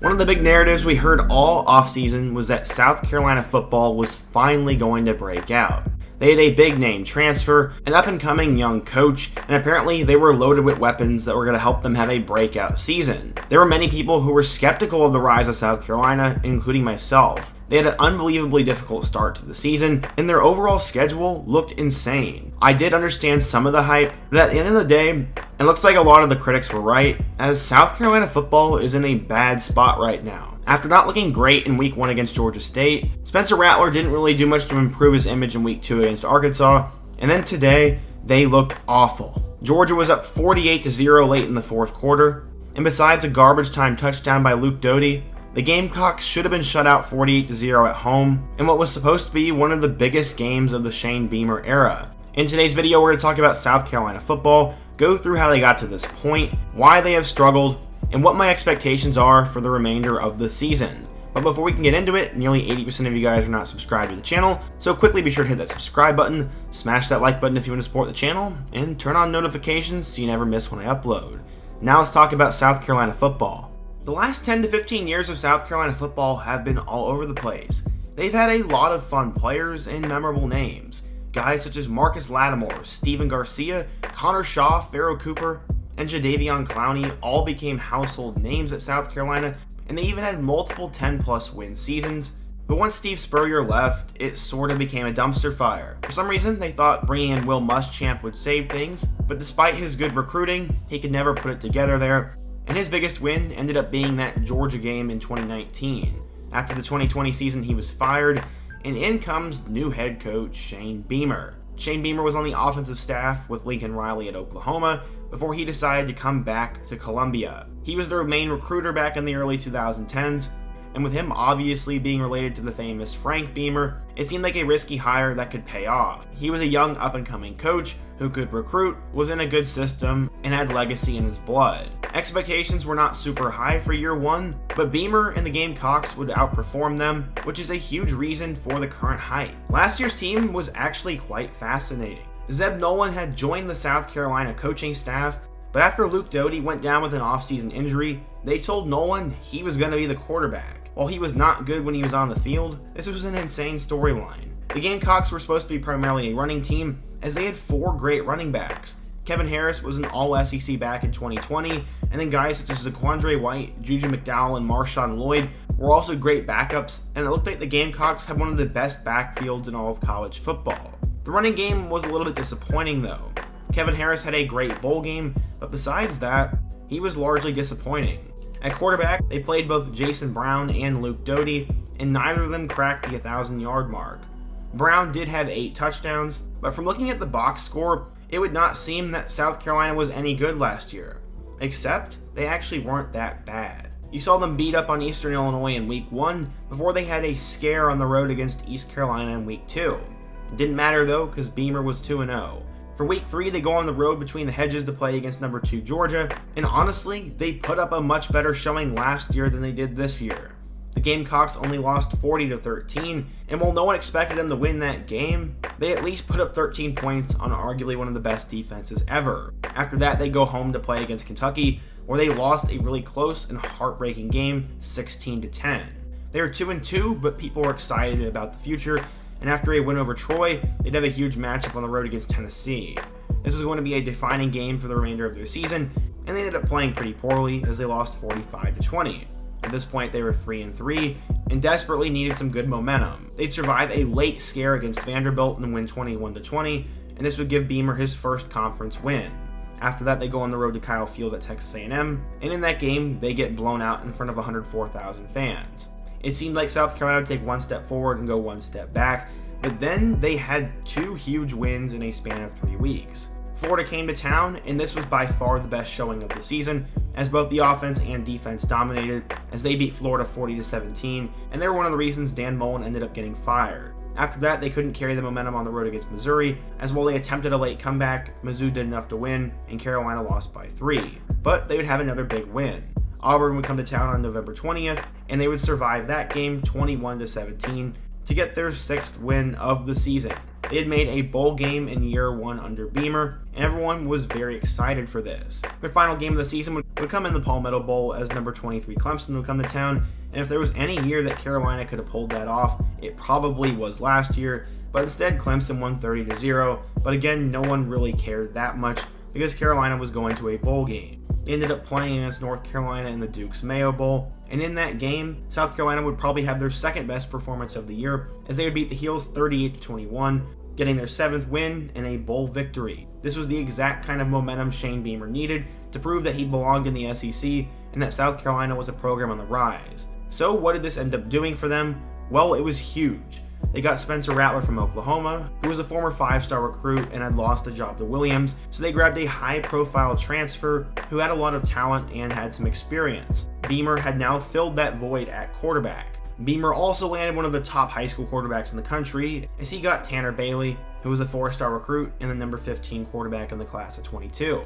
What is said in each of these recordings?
One of the big narratives we heard all offseason was that South Carolina football was finally going to break out. They had a big name transfer, an up-and-coming young coach, and apparently they were loaded with weapons that were going to help them have a breakout season. There were many people who were skeptical of the rise of South Carolina, including myself. They had an unbelievably difficult start to the season, and their overall schedule looked insane. I did understand some of the hype, but at the end of the day, it looks like a lot of the critics were right, as South Carolina football is in a bad spot right now. After not looking great in Week 1 against Georgia State, Spencer Rattler didn't really do much to improve his image in Week 2 against Arkansas, and then today, they looked awful. Georgia was up 48-0 late in the fourth quarter, and besides a garbage time touchdown by Luke Doty, the Gamecocks should have been shut out 48-0 at home in what was supposed to be one of the biggest games of the Shane Beamer era. In today's video, we're going to talk about South Carolina football, go through how they got to this point, why they have struggled, and what my expectations are for the remainder of the season. But before we can get into it, nearly 80% of you guys are not subscribed to the channel, so quickly be sure to hit that subscribe button, smash that like button if you want to support the channel, and turn on notifications so you never miss when I upload. Now let's talk about South Carolina football. The last 10 to 15 years of South Carolina football have been all over the place. They've had a lot of fun players and memorable names. Guys such as Marcus Lattimore, Steven Garcia, Connor Shaw, Pharaoh Cooper, and Jadeveon Clowney all became household names at South Carolina, and they even had multiple 10-plus win seasons. But once Steve Spurrier left, it sort of became a dumpster fire. For some reason, they thought bringing in Will Muschamp would save things, but despite his good recruiting, he could never put it together there, and his biggest win ended up being that Georgia game in 2019. After the 2020 season, he was fired, and in comes new head coach Shane Beamer. Shane Beamer was on the offensive staff with Lincoln Riley at Oklahoma before he decided to come back to Columbia. He was their main recruiter back in the early 2010s, and with him obviously being related to the famous Frank Beamer, it seemed like a risky hire that could pay off. He was a young up-and-coming coach who could recruit, was in a good system, and had legacy in his blood. Expectations were not super high for year one, but Beamer and the Gamecocks would outperform them, which is a huge reason for the current hype. Last year's team was actually quite fascinating. Zeb Nolan had joined the South Carolina coaching staff, but after Luke Doty went down with an offseason injury, they told Nolan he was going to be the quarterback. While he was not good when he was on the field, this was an insane storyline. The Gamecocks were supposed to be primarily a running team, as they had 4 great running backs. Kevin Harris was an all-SEC back in 2020, and then guys such as Zaquandre White, Juju McDowell, and Marshawn Lloyd were also great backups, and it looked like the Gamecocks had one of the best backfields in all of college football. The running game was a little bit disappointing though. Kevin Harris had a great bowl game, but besides that, he was largely disappointing. At quarterback, they played both Jason Brown and Luke Doty, and neither of them cracked the 1,000-yard mark. Brown did have 8 touchdowns, but from looking at the box score, it would not seem that South Carolina was any good last year. Except, they actually weren't that bad. You saw them beat up on Eastern Illinois in Week 1 before they had a scare on the road against East Carolina in Week 2. It didn't matter though, because Beamer was 2-0. For Week 3, they go on the road between the hedges to play against number 2 Georgia, and honestly, they put up a much better showing last year than they did this year. The Gamecocks only lost 40-13, and while no one expected them to win that game, they at least put up 13 points on arguably one of the best defenses ever. After that, they go home to play against Kentucky, where they lost a really close and heartbreaking game, 16-10. They were 2-2, but people were excited about the future, and after a win over Troy, they'd have a huge matchup on the road against Tennessee. This was going to be a defining game for the remainder of their season, and they ended up playing pretty poorly as they lost 45-20. At this point, they were 3-3 and desperately needed some good momentum. They'd survive a late scare against Vanderbilt and win 21-20, and this would give Beamer his first conference win. After that, they go on the road to Kyle Field at Texas A&M, and in that game, they get blown out in front of 104,000 fans. It seemed like South Carolina would take one step forward and go one step back, but then they had 2 huge wins in a span of 3 weeks. Florida came to town, and this was by far the best showing of the season, as both the offense and defense dominated, as they beat Florida 40-17, and they were one of the reasons Dan Mullen ended up getting fired. After that, they couldn't carry the momentum on the road against Missouri, as while they attempted a late comeback, Mizzou did enough to win, and Carolina lost by 3. But they would have another big win. Auburn would come to town on November 20th, and they would survive that game 21-17 to get their 6th win of the season. They had made a bowl game in year 1 under Beamer, and everyone was very excited for this. Their final game of the season would come in the Palmetto Bowl as number 23 Clemson would come to town, and if there was any year that Carolina could have pulled that off, it probably was last year, but instead Clemson won 30-0, but again, no one really cared that much because Carolina was going to a bowl game. They ended up playing against North Carolina in the Duke's Mayo Bowl, and in that game, South Carolina would probably have their second best performance of the year as they would beat the Heels 38-21, getting their 7th win and a bowl victory. This was the exact kind of momentum Shane Beamer needed to prove that he belonged in the SEC and that South Carolina was a program on the rise. So what did this end up doing for them? Well, it was huge. They got Spencer Rattler from Oklahoma, who was a former 5-star recruit and had lost a job to Williams, so they grabbed a high-profile transfer who had a lot of talent and had some experience. Beamer had now filled that void at quarterback. Beamer also landed one of the top high school quarterbacks in the country, as he got Tanner Bailey, who was a 4-star recruit and the number 15 quarterback in the class of 22.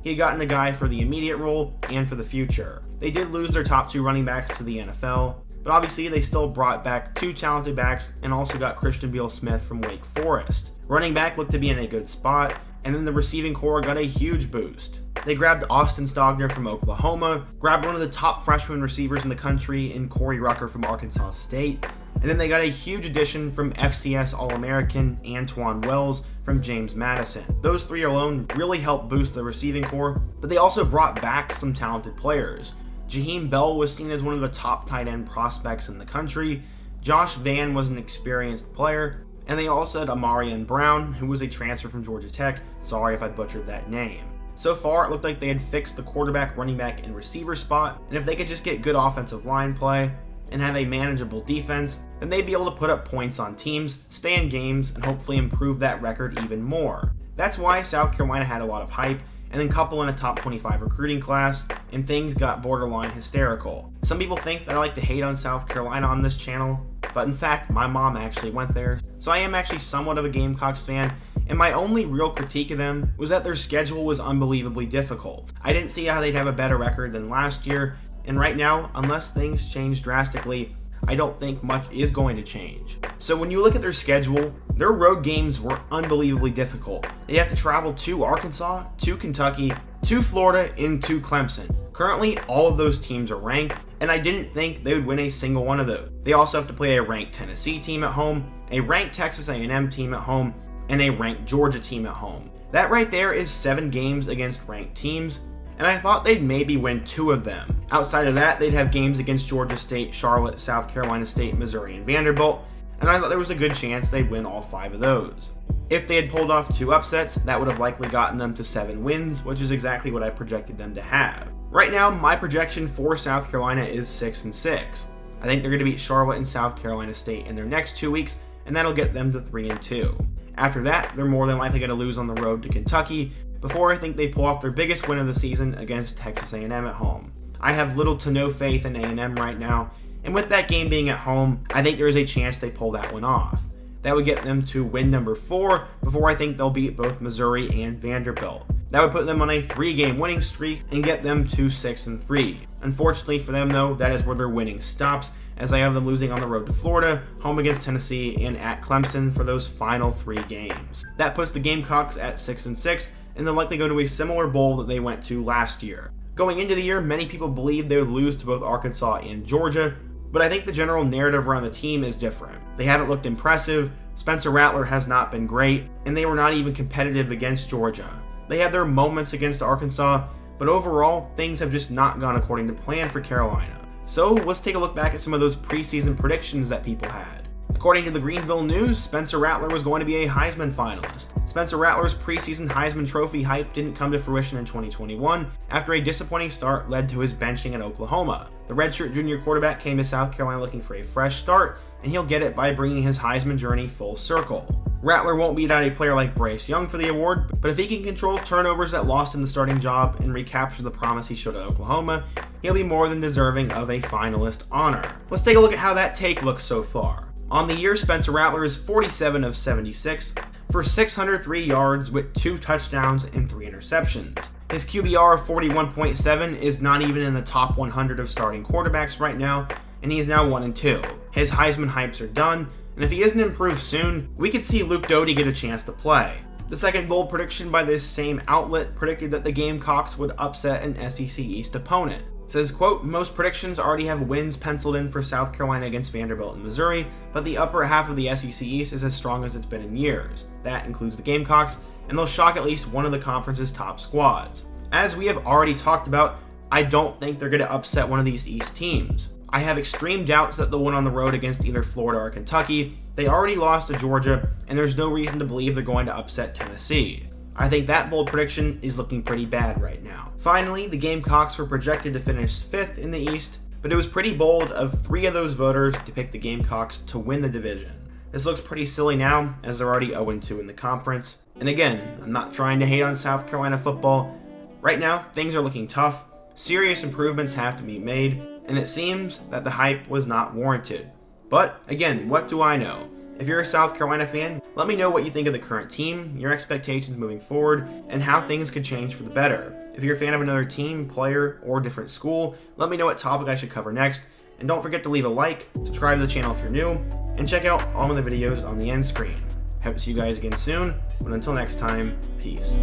He had gotten a guy for the immediate role and for the future. They did lose their top 2 running backs to the NFL, but obviously they still brought back 2 talented backs and also got Christian Beal-Smith from Wake Forest. Running back looked to be in a good spot, and then the receiving core got a huge boost. They grabbed Austin Stogner from Oklahoma, grabbed one of the top freshman receivers in the country in Corey Rucker from Arkansas State, and then they got a huge addition from FCS All-American Antoine Wells from James Madison. Those 3 alone really helped boost the receiving core, but they also brought back some talented players. Jaheim Bell was seen as one of the top tight end prospects in the country, Josh Vann was an experienced player, and they also had Amarian Brown, who was a transfer from Georgia Tech. Sorry if I butchered that name. So far, it looked like they had fixed the quarterback, running back, and receiver spot, and if they could just get good offensive line play and have a manageable defense, then they'd be able to put up points on teams, stay in games, and hopefully improve that record even more. That's why South Carolina had a lot of hype, and then couple in a top 25 recruiting class, and things got borderline hysterical. Some people think that I like to hate on South Carolina on this channel, but in fact, my mom actually went there, so I am actually somewhat of a Gamecocks fan, and my only real critique of them was that their schedule was unbelievably difficult. I didn't see how they'd have a better record than last year, and right now, unless things change drastically, I don't think much is going to change. So when you look at their schedule, their road games were unbelievably difficult. They'd have to travel to Arkansas, to Kentucky, to Florida, and to Clemson. Currently, all of those teams are ranked, and I didn't think they would win a single one of those. They also have to play a ranked Tennessee team at home, a ranked Texas A&M team at home, and a ranked Georgia team at home. That right there is 7 games against ranked teams, and I thought they'd maybe win 2 of them. Outside of that, they'd have games against Georgia State, Charlotte, South Carolina State, Missouri, and Vanderbilt, and I thought there was a good chance they'd win all 5 of those. If they had pulled off 2 upsets, that would have likely gotten them to 7 wins, which is exactly what I projected them to have. Right now, my projection for South Carolina is 6-6. I think they're going to beat Charlotte and South Carolina State in their next 2 weeks, and that'll get them to 3-2. After that, they're more than likely going to lose on the road to Kentucky, before I think they pull off their biggest win of the season against Texas A&M at home. I have little to no faith in A&M right now, and with that game being at home, I think there is a chance they pull that one off. That would get them to win number 4, before I think they'll beat both Missouri and Vanderbilt. That would put them on a 3-game winning streak and get them to 6-3. Unfortunately for them though, that is where their winning stops, as I have them losing on the road to Florida, home against Tennessee, and at Clemson for those final 3 games. That puts the Gamecocks at 6-6, and they'll likely go to a similar bowl that they went to last year. Going into the year, many people believed they would lose to both Arkansas and Georgia, but I think the general narrative around the team is different. They haven't looked impressive, Spencer Rattler has not been great, and they were not even competitive against Georgia. They had their moments against Arkansas, but overall, things have just not gone according to plan for Carolina. So let's take a look back at some of those preseason predictions that people had. According to the Greenville News, Spencer Rattler was going to be a Heisman finalist. Spencer Rattler's preseason Heisman Trophy hype didn't come to fruition in 2021 after a disappointing start led to his benching at Oklahoma. The redshirt junior quarterback came to South Carolina looking for a fresh start, and he'll get it by bringing his Heisman journey full circle. Rattler won't beat out a player like Bryce Young for the award, but if he can control turnovers that lost him the starting job and recapture the promise he showed at Oklahoma, he'll be more than deserving of a finalist honor. Let's take a look at how that take looks so far. On the year, Spencer Rattler is 47 of 76 for 603 yards with 2 touchdowns and 3 interceptions. His QBR of 41.7 is not even in the top 100 of starting quarterbacks right now, and he is now 1-2. His Heisman hypes are done, and if he doesn't improve soon, we could see Luke Doty get a chance to play. The second bold prediction by this same outlet predicted that the Gamecocks would upset an SEC East opponent. It says, quote, most predictions already have wins penciled in for South Carolina against Vanderbilt and Missouri, but the upper half of the SEC East is as strong as it's been in years. That includes the Gamecocks, and they'll shock at least one of the conference's top squads. As we have already talked about, I don't think they're going to upset one of these East teams. I have extreme doubts that they'll win on the road against either Florida or Kentucky. They already lost to Georgia, and there's no reason to believe they're going to upset Tennessee. I think that bold prediction is looking pretty bad right now. Finally, the Gamecocks were projected to finish 5th in the East, but it was pretty bold of 3 of those voters to pick the Gamecocks to win the division. This looks pretty silly now, as they're already 0-2 in the conference. And again, I'm not trying to hate on South Carolina football. Right now, things are looking tough, serious improvements have to be made, and it seems that the hype was not warranted. But again, what do I know? If you're a South Carolina fan, let me know what you think of the current team, your expectations moving forward, and how things could change for the better. If you're a fan of another team, player, or different school, let me know what topic I should cover next. And don't forget to leave a like, subscribe to the channel if you're new, and check out all of the videos on the end screen. Hope to see you guys again soon, but until next time, peace.